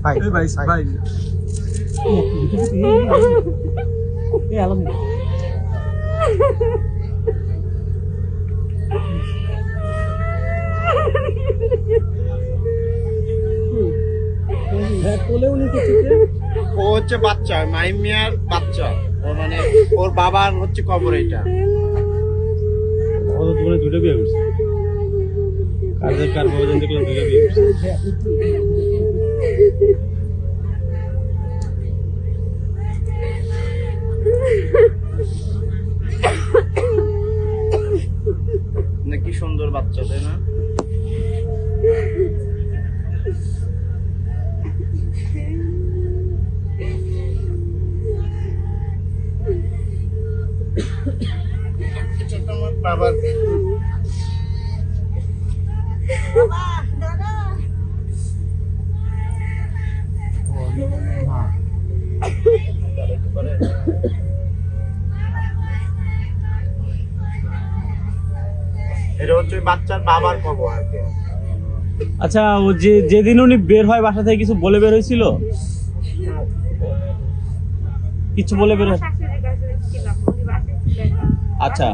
ভাই ভাই ভাই এই আলম কোলে উনি ও হচ্ছে বাচ্চা, মাহিম মিয়ার বাচ্চা। ও মানে ওর বাবার হচ্ছে কবর এটা। কত জীবনে দুটো বিয়ে করছে, কার বাবা জানতে গেলে দুটো বিয়ে করছে। না কি সুন্দর বাচ্চা, তাই না? এটা তোমার বাবার। এটা হচ্ছে বাচ্চার বাবার কবর আর কি। আচ্ছা, ও যেদিন উনি বের হয় বাসা থেকে কিছু বলে বের হয়েছিল? কিছু বলে বের হয়? আচ্ছা,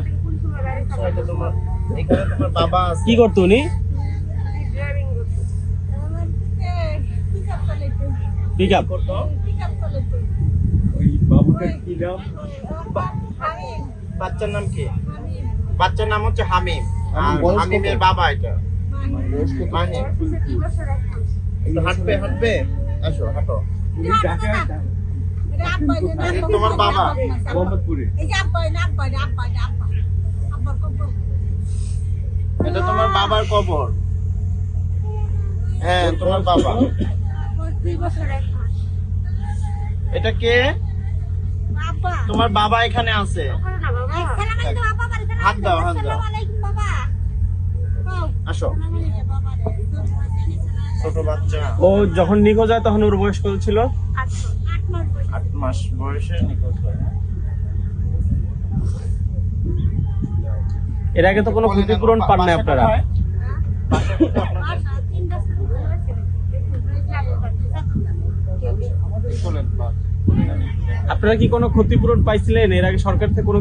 এটা তোমার, এখানে তোমার বাবা আছে। কি করতো উনি? পিক আপ করতো। ওই বাবুটা কি নাম? বাচ্চার নাম কি? বাচ্চার নাম হচ্ছে হামিম। আর হামিমের বাবা এটা মাহিম। একটু হাঁটবে হাঁটবে, আসো হাঁটো। তোমার বাবা মোহাম্মদপুরে। এটা তোমার বাবার কবর। হ্যাঁ, তোমার বাবা। এটা কে? তোমার বাবা এখানে আছে। হাত দাও, হাত দাও। আসো। ছোট বাচ্চা, ও যখন নিখোঁজ হয় তখন ওর বয়স কত ছিল? 8 মাস বয়সে নিখোঁজ হয়। এর আগে তো কোনো ক্ষতিপূরণ পান নাই আপনারা? আপনারা কি কোনো ক্ষতিপূরণ পাইছিলেন এর আগে সরকার থেকে? কোনো